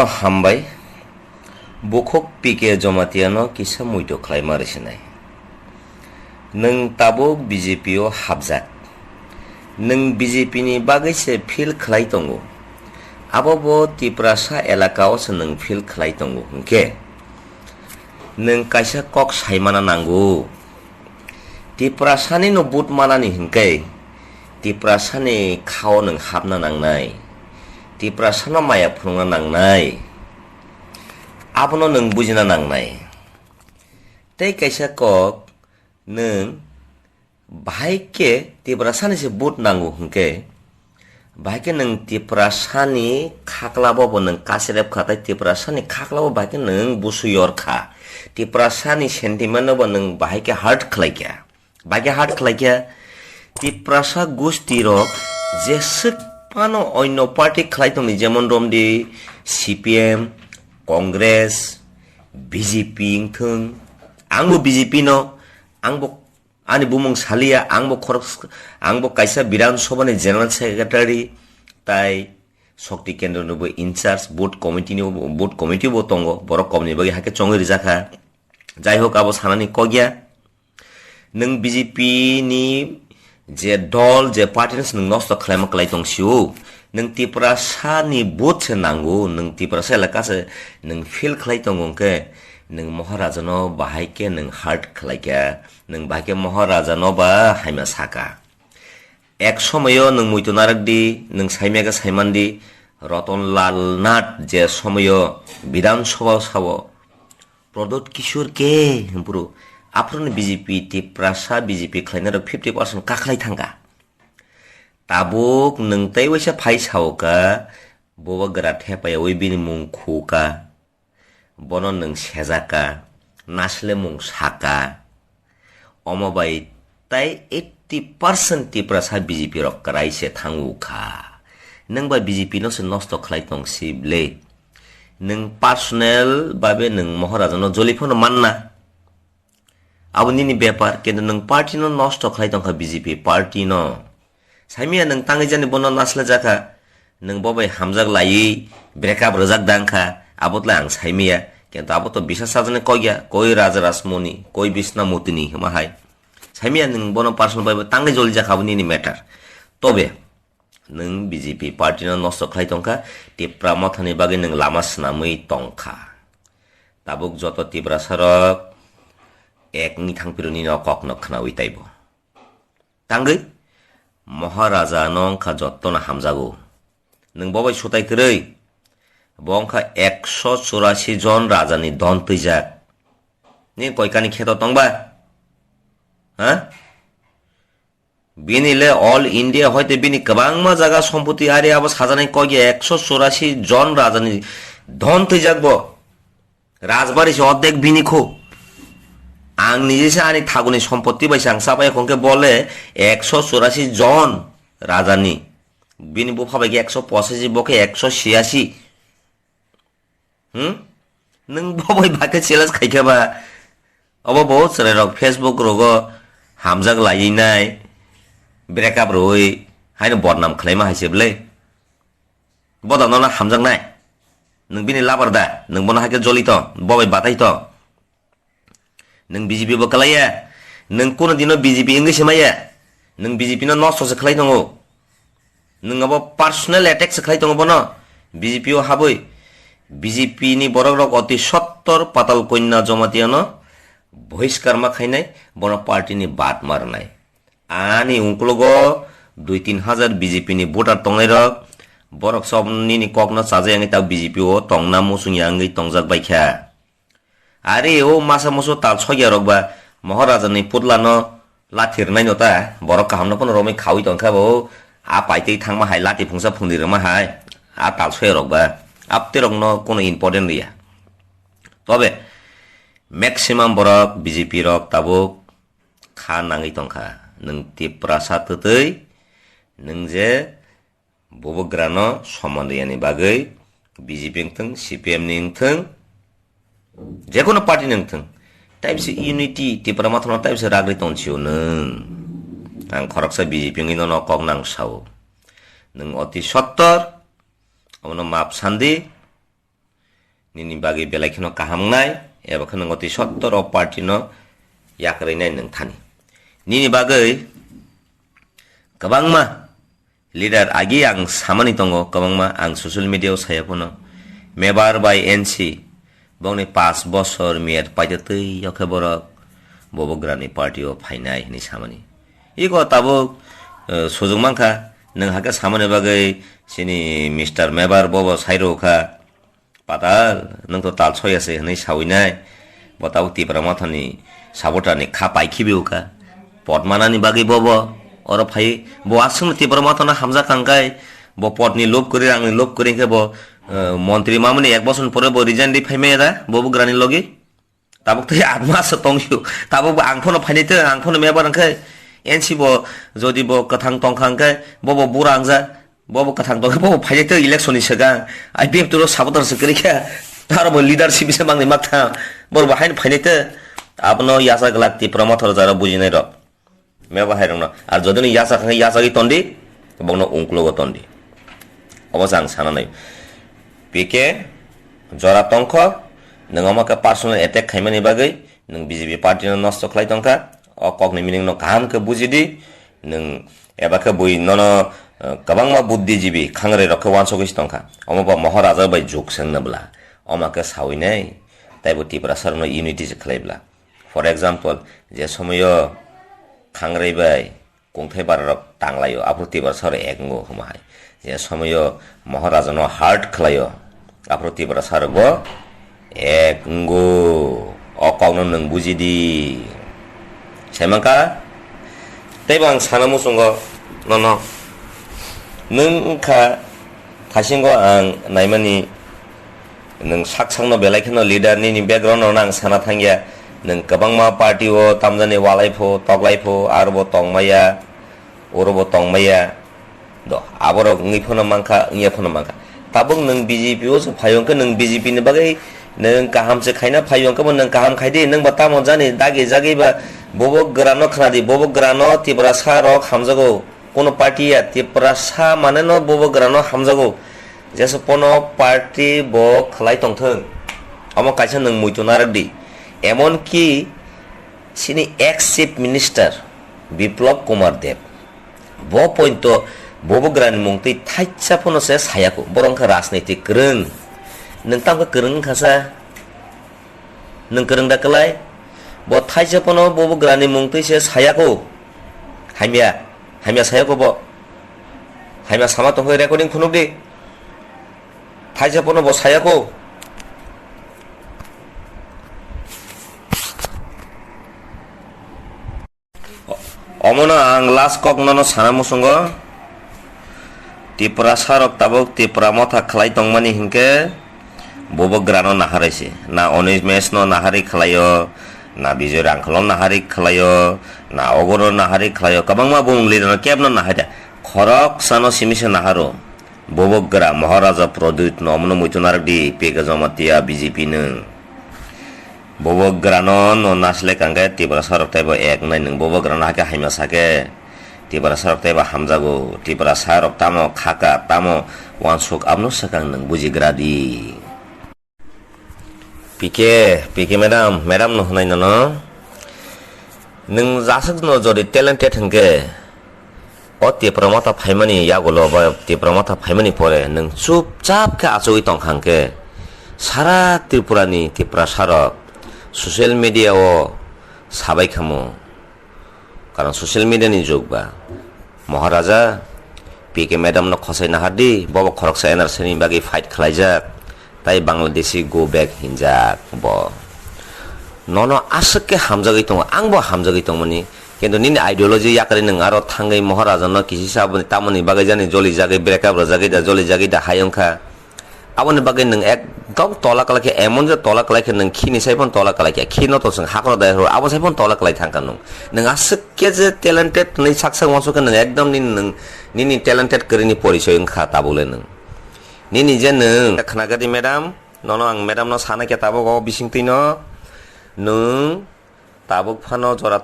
no hambai bokok pike jomatiano kisa muito klaimar sinai nung tabuk BJP o habjak nung BJP ni bagai se fil khlai tongo abo bo tiprasa elaka o se nung fil khlai tongo hingke nung kaisa kok saimana nango tiprasani no but manani hingke tiprasani khao nung habna nangnai tiprasana maya phunga nangnai abono nung bujina nangnai tei kaisa kok nung bahaike tiprasani se but nango hingke bahaike nung tiprasani khaklabo bo nung kasirep khatai tiprasani khaklabo bahaike nung busuyor kha tiprasani sentiment bo nung bahaike hurt khlaikya bahaike hurt khlaikya tiprasa gusti rok jesek pano onno party khlaitongni jemon romdi CPM Congress BJP ingthung angbo BJP no angbo ani bumung salia angbo kaisa Bidhan Sabha ni general secretary tai Shakti Kendra no in charge board committee bo tongo borok komni bagi hake chongri jakha jai hok abo sanani kogya nung BJP ni je dol je parties nung nosto khlaima klai tongsiu nung tiprasa ni boot se nango nung tiprasa elaka se nung feel khlai tongongke nung maharaja no bahaike nung heart khlaika nung bahaike maharaja no ba haima saka ek somoyo nung muito narakdi nung saimega saimandi Ratanlal Nath je somoyo Bidhan Sabha sabo Pradot Kishore ke puro Apron BJP tiprasa BJP khlaina 50% kakhlai thanga tabuk nung tai waisa phai sauka boba gra thepaya oi bini mung khuka bono nung sejaka nasle mung saka omobai tai 80% tiprasa BJP rok karaise thanguka nung ba BJP no se nosto khlai tong sible nung personal babe nung maharaja no joliphono manna abo nini bepar কিন্তু nung party no nosto khlai tongkha BJP party no saimia nung tangai jani bono nasla jaka nung bobai hamjak lai breakup rojak dangkha abotla ang saimia কিন্তু abo to bisa sajane kogya koi raja rasmoni koi bisna mutini mahai saimia nung bono personal babe tangai joli jaka abo nini matter tobe nung BJP party no nosto khlai tongkha tipra mathani bagi nung lama snamui tongkha tabuk joto tipra sarok ek ni thangpironi no kok no khana uitaibo tangai maharaja nong kha jotto na hamjago nung bobai sotai krei bongkha 184 jon raja ni don tuijak ni koikani kheto tongba ha binile all India hoite bini kabangma jaga sompoti ari abo sajanai kogi 184 jon raja ni don tuijakbo rajbari se অর্ধেক bini kho ang নিজে আনি থাগুনি সম্পত্তি বাইছে আং সাবাই কংকে বলে 184 জন রাজানি বিনি বো ফাবাই 185 বকে 186 নং ববাই বাকে চেলাস খাইখাবা অব বহুত সরে রক ফেসবুক রগ হামজাক লাইনাই ব্রেকআপ রই হাইনো বদনাম খাইমা হাইছেবলে বদনাম হামজাক নাই নং বিনি লাবারদা নং বনা হাকে জলিত Bobai বাতাইত nung BJP bo kalaya nung kono dino BJP engi semaya nung BJP no nosto se khlai tongo nung abo personal attack se khlai tongo bono BJP o haboi BJP ni borok rok oti 70 patal konna jomatiano বহিষ্কার মা খাইনাই bono party ni bat marnai ani ungklogo 2-3 হাজার BJP ni voter tongnai rok borok sobni ni kokno sajai angi ta BJP o tongna musung yangi tongjak baikha আরে ও মাসা মসো তাল ছয় রকবা মহারাজা নি পুতলানো লাথির নাই নতা বড় কাহামনো কোন রমে খাওই তংখাবো আ পাইতেই থাংমা হাই লাতি ফুংসা ফুংদির মা হাই আ তাল ছয় রকবা আপতে রকনো কোন ইম্পর্টেন্ট রিয়া তবে ম্যাক্সিমাম বড় BJP রক তাবুক খা নাঙই তংখা নং তিপ্রাসা ততই নং যে ববগ্রানো সম্বন্ধয়ানি বাগৈ BJP থং CPM নি থং যেকোনো পার্টি নংথং টাইপসে ইউনিটি টিপরা মাথনা টাইপসে রাগলি তনছিও নং আং খরকসা BJP ngi no kok nang sao nung অতি সত্তর অমন মাপ সান্দি nini bagi belai kino kaham nai eba kino ngoti sottor o party no yakari nai nang thani nini bagi kabangma leader agi ang samani tongo kabangma ang social media saya puno mebar by NC bongni 5 bosor mier paitei yoke borok bobograni party o phainai ni samani iko tabuk sojung mangkha nang haka samane bagai sini Mr. Mebar bobo sairo kha patal nang to tal choi ase nei sawinai botau ti pramathani sabotani kha paikhibiu ka potmanani bagai bobo oro phai bo asung ti pramathana hamza kangkai bo potni lob kori angni lob kori ke bo মন্ত্রী মামনি এক বছর পরে বো resign দি ফাইমে এরা ববু granny লগে তাবক তো 8 মাস তংসু তাবক আংফনো ফাইনিতে আংফনো Mebar আংকে NC বো যদি বো কথাং তংখাংকে ববো বুরা আংজা ববো কথাং তংকে ববো ফাইনিতে ইলেকশননি সেগা আইপিএফ তো সাবতার সকরিখা তার বো লিডারশিপ সে মাংনি মাথা বর বাহাইন ফাইনিতে আপনো ইয়াসা গলাতি প্রমোটর যারা বুঝিনাই র মেবা হাইরং আর যদি ইয়াসা খাই ইয়াসা গি তন্দি বগনো উংক্লোগো তন্দি অবসাং সানা নাই Pike jora tongkho nang amaka personal attack khaimani bagai nang BJP party no nosto khlai tongkha o kokni meaning no kaham ke bujidi nang ebaka bui nono kabangma buddhijibi khangre rokhe wansogis tongkha omoba maharaja bai juk sengnabla omaka sawinai taibo tipra sarno unity je khlaibla for example je somoyo khangre bai kongthai barok tanglayo apruti bar sare ekngo humai je somoyo maharaja no heart khlayo aproti bara sargo ekngo okawno nang bujidi semangka tebang sanamu songo nono nungkha thasinggo ang naimani nang saksangno belaikno leader ni background no nang sana thangya nang kabangma party o tamjani walaipho toklaipho arbo tongmaya orobo tongmaya do aboro ngiphono mangkha ngiyaphono mangkha tabung nang BJP o so phayong ka nang BJP ni bagai nang kaham se khaina phayong ka nang kaham khaide nang batamo jani dage jage ba bobo grano khnadi bobo grano tibra sa ro hamjago kono party ya tibra sa mane no bobo grano hamjago jeso pono party bo khlai tongthong amo kaisa nang muito narakdi emon ki sini ex chief minister Biplab Kumar Dev bo pointo Bobograni mungti thaitsa phono se sayako borongkha rajnaitik kreng nang tamka kreng khasa nang kreng da kalai bo thaitsa phono bobograni mungti se sayako haimya sayako bo haimya sama to hoi recording phunuk di thaitsa phono bo sayako omona ang last kok nono sanamu songo tipra sarok tabok tipra motha khlai tongmani hinke bobo grano naharaise na onis mes no nahari khlayo na bijor angkhlon nahari khlayo na ogoro nahari khlayo kabangma bungli no kebno nahada khorok sano simise naharo bobo gra maharaja produt no amno muitunarak di pega jamatia BJP nung bobo grano no nasle kangge tipra sarok taibo ek nai nung bobo grano hake haima sake tibara sarok teba hamjago tibara sarok tamo khaka tamo wansuk amno sakang nang buji gradi pike madam no hunai no nang jasak no jodi talented hangke o tibara mata phaimani yagolo ba tibara mata phaimani pore nang chupchap ke achoi tong hangke sara tripurani tibara sarok social media o sabai khamo karon social media ni jog ba maharaja pike madam no khosai na hadi bobo khoroksa NRC ni bagi fight khlaijak tai bangladeshi go back hinjak bo nono asake hamjagai tong angbo hamjagai tongmani কিন্তু নিনি ideology ইয়াকারে নং আরো থাঙ্গাই মহারাজা ন কিসি সাবনি তামনি বাগাই জানি জলি জাগাই breakup জাগাই দা জলি জাগাই দা হায়ংখা aboni bagai nang ekdom tolak lagi emon je tolak lagi nang kini saya pun tolak lagi kino to seng hakro dah ro abo saya pun tolak lagi thangkan nang asik je talented nang saksa masuk nang ekdom nini talented kerini porisoy ngkha tabule nang nini je nang khnagadi madam nono ang madam no sana ke tabok bising tino nung tabuk phano jora